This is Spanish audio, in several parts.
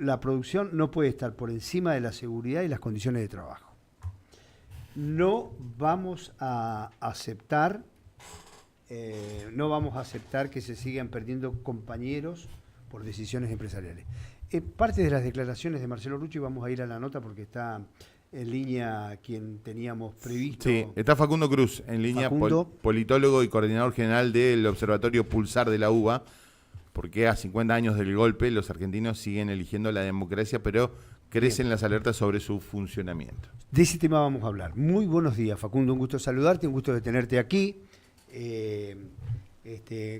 la producción no puede estar por encima de la seguridad y las condiciones de trabajo. No vamos a aceptar, que se sigan perdiendo compañeros por decisiones empresariales. Parte de las declaraciones de Marcelo Rucci, vamos a ir a la nota porque está en línea quien teníamos previsto. Sí, está Facundo Cruz en línea, politólogo y coordinador general del Observatorio Pulsar de la UBA, porque a 50 años del golpe los argentinos siguen eligiendo la democracia, pero crecen las alertas sobre su funcionamiento. De ese tema vamos a hablar. Muy buenos días, Facundo, un gusto saludarte, un gusto de tenerte aquí.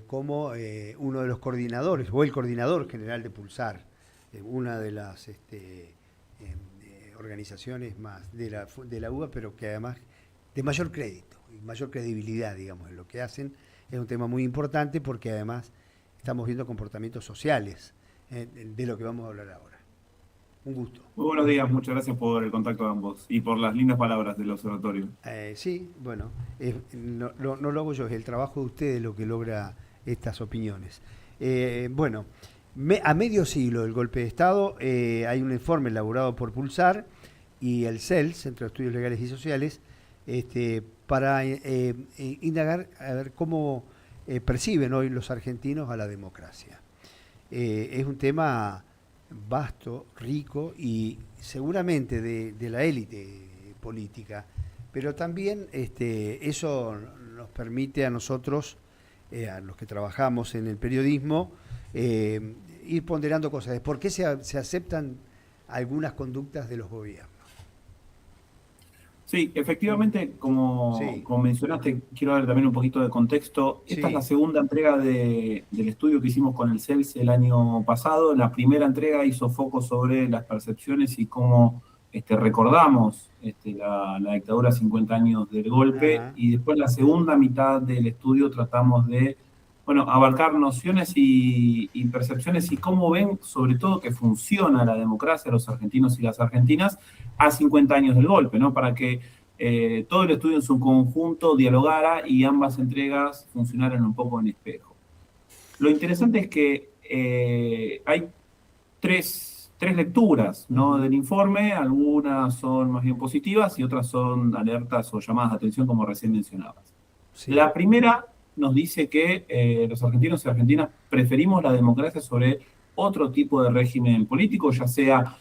Como uno de los coordinadores, o el coordinador general de Pulsar, una de las organizaciones más de la UBA, pero que además de mayor crédito y mayor credibilidad, digamos, en lo que hacen. Es un tema muy importante porque además estamos viendo comportamientos sociales de lo que vamos a hablar ahora. Un gusto. Muy buenos días, muchas gracias por el contacto de ambos y por las lindas palabras del observatorio. Sí, bueno, no lo hago yo, es el trabajo de ustedes lo que logra estas opiniones. A medio siglo del golpe de Estado hay un informe elaborado por Pulsar y el CEL, Centro de Estudios Legales y Sociales, para indagar a ver cómo perciben hoy los argentinos a la democracia. Es un tema vasto, rico y seguramente de la élite política, pero también eso nos permite a nosotros, a los que trabajamos en el periodismo, ir ponderando cosas. ¿Por qué se aceptan algunas conductas de los gobiernos? Sí, efectivamente, como mencionaste, quiero dar también un poquito de contexto. Esta es la segunda entrega del estudio que hicimos con el CELS el año pasado. La primera entrega hizo foco sobre las percepciones y cómo recordamos la dictadura, 50 años del golpe. Y después la segunda mitad del estudio tratamos de abarcar nociones y percepciones y cómo ven, sobre todo, que funciona la democracia, los argentinos y las argentinas, a 50 años del golpe, ¿no? Para que todo el estudio en su conjunto dialogara y ambas entregas funcionaran un poco en espejo. Lo interesante es que hay tres lecturas, ¿no?, del informe. Algunas son más bien positivas y otras son alertas o llamadas de atención, como recién mencionabas. Sí. La primera nos dice que los argentinos y argentinas preferimos la democracia sobre otro tipo de régimen político, ya sea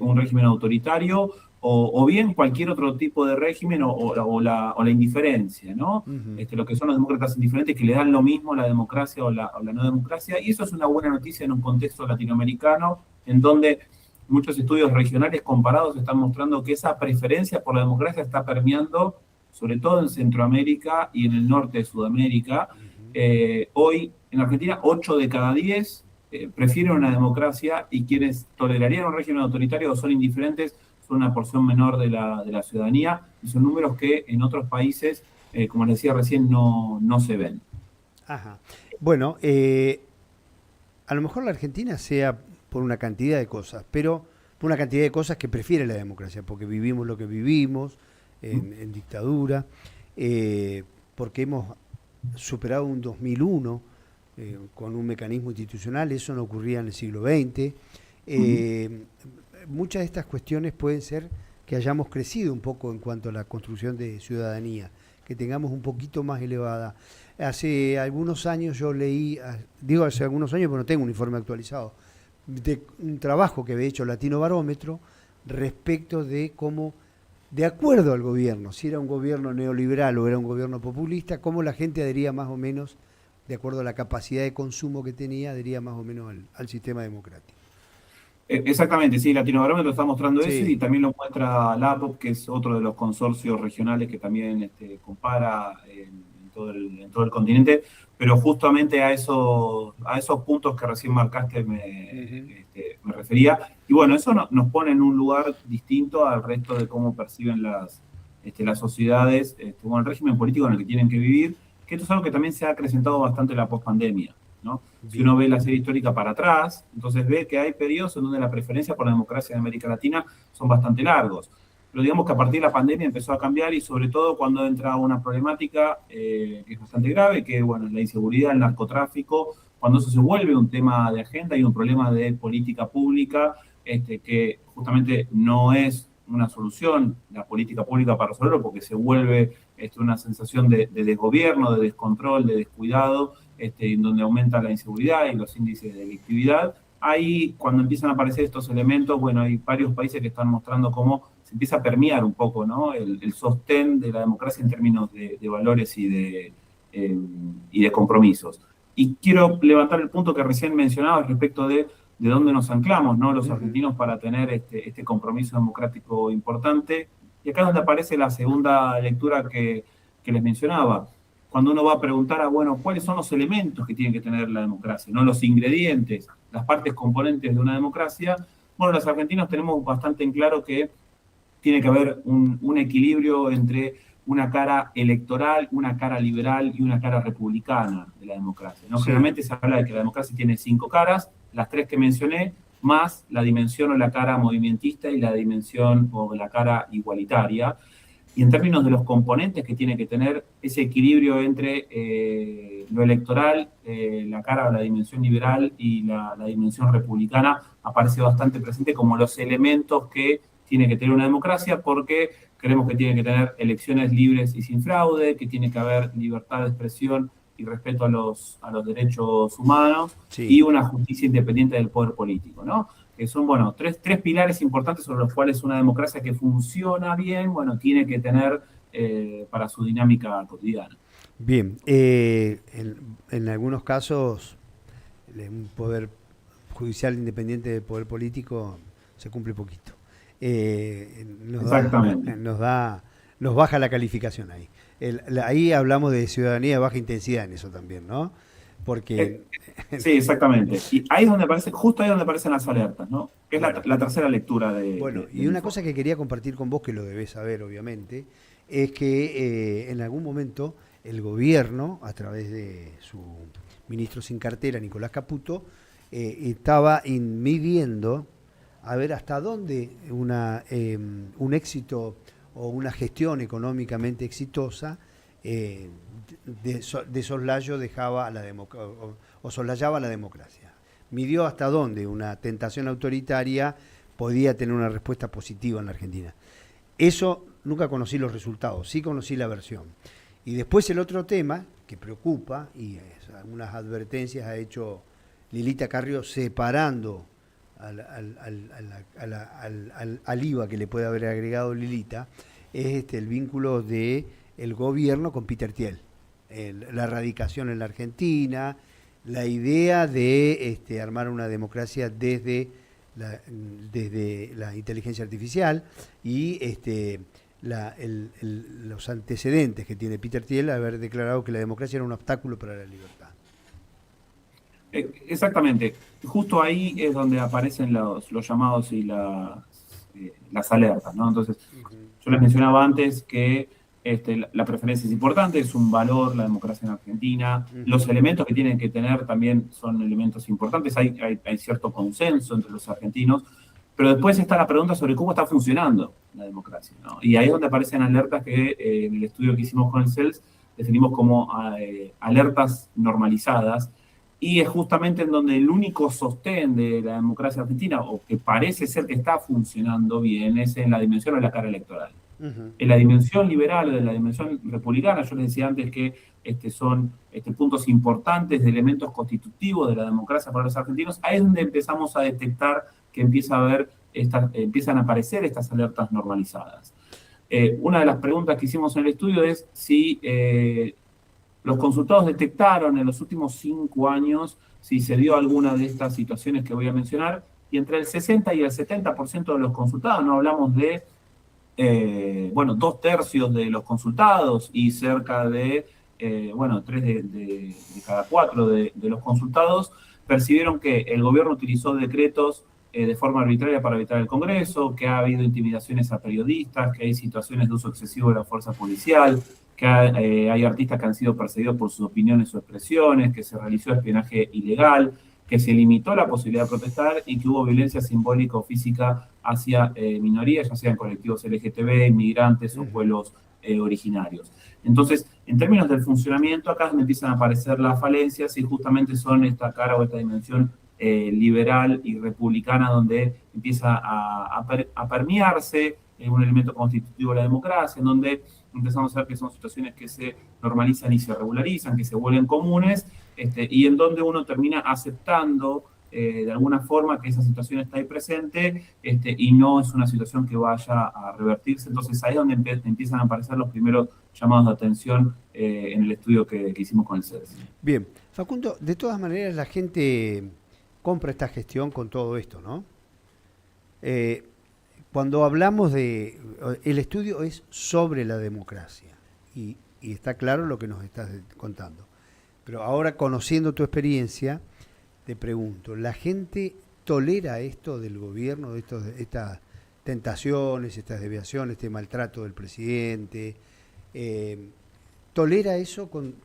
un régimen autoritario o bien cualquier otro tipo de régimen o la indiferencia, ¿no? Lo que son los demócratas indiferentes, que le dan lo mismo la democracia o la no democracia, y eso es una buena noticia en un contexto latinoamericano en donde muchos estudios regionales comparados están mostrando que esa preferencia por la democracia está permeando sobre todo en Centroamérica y en el norte de Sudamérica. Hoy, en Argentina, 8 de cada 10 prefieren una democracia, y quienes tolerarían un régimen autoritario o son indiferentes son una porción menor de la ciudadanía, y son números que en otros países, como les decía recién, no se ven. Ajá. Bueno, a lo mejor la Argentina sea por una cantidad de cosas, pero por una cantidad de cosas que prefiere la democracia, porque vivimos lo que vivimos, en dictadura, porque hemos superado un 2001 con un mecanismo institucional. Eso no ocurría en el siglo XX. Muchas de estas cuestiones pueden ser que hayamos crecido un poco en cuanto a la construcción de ciudadanía, que tengamos un poquito más elevada. Hace algunos años yo leí, hace algunos años, pero no tengo un informe actualizado, de un trabajo que había hecho Latino Barómetro respecto de cómo, de acuerdo al gobierno, si era un gobierno neoliberal o era un gobierno populista, cómo la gente adhería más o menos, de acuerdo a la capacidad de consumo que tenía, adhería más o menos al sistema democrático. Exactamente, sí, Latino Barómetro está mostrando eso, y también lo muestra la APOP, que es otro de los consorcios regionales que también compara en todo el continente, pero justamente a esos puntos que recién marcaste me refería. Y bueno, eso nos pone en un lugar distinto al resto de cómo perciben las sociedades, el régimen político en el que tienen que vivir, que esto es algo que también se ha acrecentado bastante en la pospandemia, ¿no? Si uno ve la serie histórica para atrás, entonces ve que hay periodos en donde la preferencia por la democracia en América Latina son bastante largos. Pero digamos que a partir de la pandemia empezó a cambiar, y sobre todo cuando entra una problemática que es bastante grave, que es la inseguridad, el narcotráfico. Cuando eso se vuelve un tema de agenda y un problema de política pública, que justamente no es una solución la política pública para resolverlo, porque se vuelve una sensación de desgobierno, de descontrol, de descuidado, en donde aumenta la inseguridad y los índices de delictividad. Ahí, cuando empiezan a aparecer estos elementos, bueno, hay varios países que están mostrando cómo se empieza a permear un poco, ¿no?, el sostén de la democracia en términos de valores y de compromisos. Y quiero levantar el punto que recién mencionaba respecto de dónde nos anclamos, ¿no?, los argentinos para tener este compromiso democrático importante. Y acá es donde aparece la segunda lectura que les mencionaba. Cuando uno va a preguntar bueno, ¿cuáles son los elementos que tiene que tener la democracia? ¿No? Los ingredientes, las partes componentes de una democracia. Bueno, los argentinos tenemos bastante en claro que tiene que haber un equilibrio entre una cara electoral, una cara liberal y una cara republicana de la democracia, ¿no? Sí. Generalmente se habla de que la democracia tiene 5 caras, las 3 que mencioné, más la dimensión o la cara movimentista y la dimensión o la cara igualitaria. Y en términos de los componentes que tiene que tener, ese equilibrio entre lo electoral, la cara o la dimensión liberal y la dimensión republicana aparece bastante presente como los elementos que tiene que tener una democracia, porque creemos que tiene que tener elecciones libres y sin fraude, que tiene que haber libertad de expresión y respeto a los derechos humanos, sí, y una justicia independiente del poder político, ¿no? Que son, bueno, tres pilares importantes sobre los cuales una democracia que funciona bien, bueno, tiene que tener para su dinámica cotidiana. Bien, en algunos casos un poder judicial independiente del poder político se cumple poquito. Exactamente. Nos baja la calificación ahí. Ahí hablamos de ciudadanía de baja intensidad en eso también, ¿no? Porque... sí, exactamente. Y ahí es donde aparece, justo ahí es donde aparecen las alertas, ¿no? Que es la tercera lectura de... Bueno, y una cosa que quería compartir con vos, que lo debés saber, obviamente, es que en algún momento el gobierno, a través de su ministro sin cartera, Nicolás Caputo, estaba midiendo a ver hasta dónde un éxito o una gestión económicamente exitosa de soslayo dejaba o soslayaba la democracia. Midió hasta dónde una tentación autoritaria podía tener una respuesta positiva en la Argentina. Eso nunca conocí los resultados, sí conocí la versión. Y después el otro tema que preocupa, y algunas advertencias ha hecho Lilita Carrió separando al IVA que le puede haber agregado Lilita, es el vínculo del gobierno con Peter Thiel, la erradicación en la Argentina, la idea de armar una democracia desde la inteligencia artificial y los antecedentes que tiene Peter Thiel, haber declarado que la democracia era un obstáculo para la libertad. Exactamente. Justo ahí es donde aparecen los llamados y las alertas, ¿no? Entonces, yo les mencionaba antes que la preferencia es importante, es un valor la democracia en Argentina. Los elementos que tienen que tener también son elementos importantes. Hay cierto consenso entre los argentinos, pero después está la pregunta sobre cómo está funcionando la democracia, ¿no? Y ahí es donde aparecen alertas que en el estudio que hicimos con el CELS definimos como alertas normalizadas. Y es justamente en donde el único sostén de la democracia argentina, o que parece ser que está funcionando bien, es en la dimensión de la cara electoral. En la dimensión liberal o en la dimensión republicana, yo les decía antes que son puntos importantes de elementos constitutivos de la democracia para los argentinos. Ahí es donde empezamos a detectar que empiezan a aparecer estas alertas normalizadas. Una de las preguntas que hicimos en el estudio es si los consultados detectaron en los últimos 5 años si se dio alguna de estas situaciones que voy a mencionar, y entre el 60 y el 70% de los consultados, no hablamos de 2/3 de los consultados y cerca de 3 de cada 4 de los consultados percibieron que el gobierno utilizó decretos de forma arbitraria para evitar el Congreso, que ha habido intimidaciones a periodistas, que hay situaciones de uso excesivo de la fuerza policial, que hay artistas que han sido perseguidos por sus opiniones o expresiones, que se realizó espionaje ilegal, que se limitó la posibilidad de protestar y que hubo violencia simbólica o física hacia minorías, ya sean colectivos LGTB, inmigrantes o pueblos originarios. Entonces, en términos del funcionamiento, acá es donde empiezan a aparecer las falencias y justamente son esta cara o esta dimensión liberal y republicana, donde empieza a permearse un elemento constitutivo de la democracia, en donde empezamos a ver que son situaciones que se normalizan y se regularizan, que se vuelven comunes, y en donde uno termina aceptando de alguna forma que esa situación está ahí presente, y no es una situación que vaya a revertirse. Entonces ahí es donde empiezan a aparecer los primeros llamados de atención en el estudio que hicimos con el CEDES. Bien, Facundo, de todas maneras la gente compra esta gestión con todo esto, ¿no? Cuando hablamos de... El estudio es sobre la democracia y está claro lo que nos estás contando. Pero ahora, conociendo tu experiencia, te pregunto, ¿la gente tolera esto del gobierno, estas tentaciones, estas desviaciones, este maltrato del presidente? ¿Tolera eso con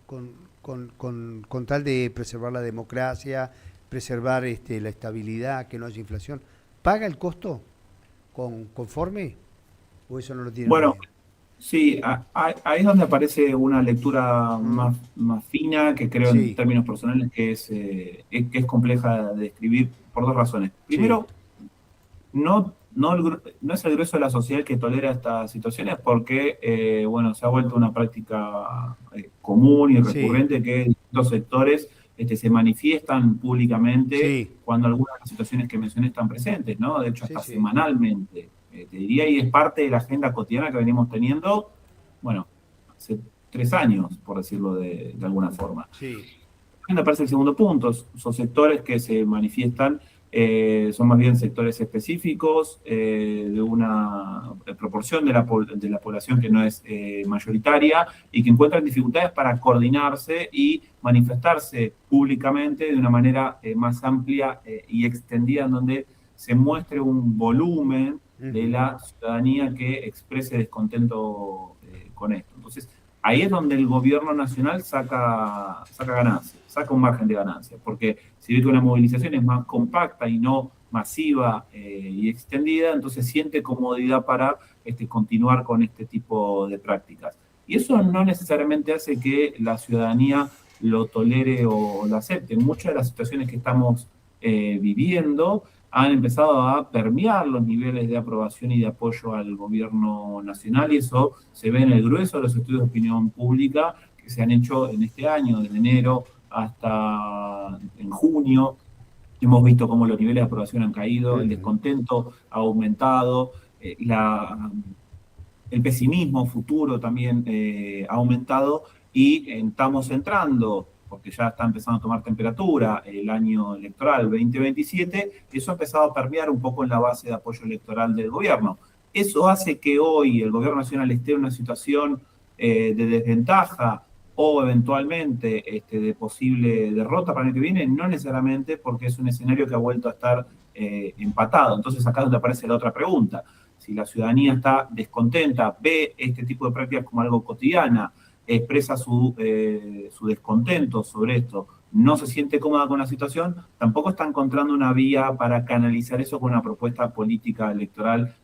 tal de preservar la democracia, preservar la estabilidad, que no haya inflación? ¿Paga el costo conforme? ¿O eso no lo tiene? Bueno, sí, ahí es donde aparece una lectura más fina, que creo en términos personales que es compleja de describir por dos razones. Primero, no es el grueso de la sociedad que tolera estas situaciones porque, bueno, se ha vuelto una práctica común y recurrente que distintos sectores se manifiestan públicamente cuando algunas de las situaciones que mencioné están presentes, ¿no? De hecho, hasta semanalmente, te diría, y es parte de la agenda cotidiana que venimos teniendo, bueno, hace 3 años, por decirlo de alguna forma. Me parece el segundo punto, son sectores que se manifiestan, son más bien sectores específicos, de una proporción de la población que no es mayoritaria y que encuentran dificultades para coordinarse y manifestarse públicamente de una manera más amplia y extendida, en donde se muestre un volumen de la ciudadanía que exprese descontento con esto. Entonces, ahí es donde el gobierno nacional saca ganancias, saca un margen de ganancia, porque si ve que una movilización es más compacta y no masiva y extendida, entonces siente comodidad para continuar con este tipo de prácticas. Y eso no necesariamente hace que la ciudadanía lo tolere o lo acepte. Muchas de las situaciones que estamos viviendo han empezado a permear los niveles de aprobación y de apoyo al gobierno nacional, y eso se ve en el grueso de los estudios de opinión pública que se han hecho en este año, desde enero hasta en junio. Hemos visto cómo los niveles de aprobación han caído, el descontento ha aumentado, el pesimismo futuro también ha aumentado, y estamos entrando, porque ya está empezando a tomar temperatura el año electoral 2027, eso ha empezado a permear un poco en la base de apoyo electoral del gobierno. Eso hace que hoy el gobierno nacional esté en una situación de desventaja o eventualmente de posible derrota para el año que viene, no necesariamente, porque es un escenario que ha vuelto a estar empatado. Entonces acá es donde aparece la otra pregunta. Si la ciudadanía está descontenta, ve este tipo de prácticas como algo cotidiana, expresa su descontento sobre esto, no se siente cómoda con la situación, tampoco está encontrando una vía para canalizar eso con una propuesta política electoral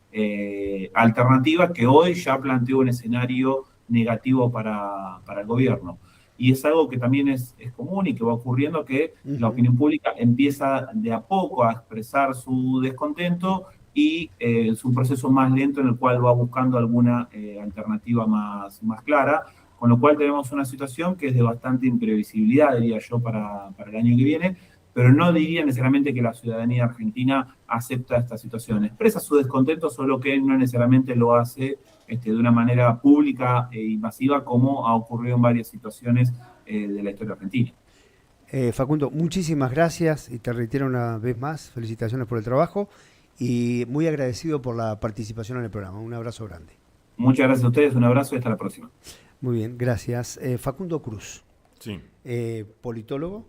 alternativa que hoy ya planteó un escenario negativo para el gobierno. Y es algo que también es común y que va ocurriendo, que la opinión pública empieza de a poco a expresar su descontento y es un proceso más lento en el cual va buscando alguna alternativa más clara, con lo cual tenemos una situación que es de bastante imprevisibilidad, diría yo, para el año que viene, pero no diría necesariamente que la ciudadanía argentina acepta esta situación. Expresa su descontento, solo que no necesariamente lo hace de una manera pública y masiva, como ha ocurrido en varias situaciones de la historia argentina. Facundo, muchísimas gracias y te reitero una vez más, felicitaciones por el trabajo y muy agradecido por la participación en el programa. Un abrazo grande. Muchas gracias a ustedes, un abrazo y hasta la próxima. Muy bien, gracias. Facundo Cruz, sí. Politólogo.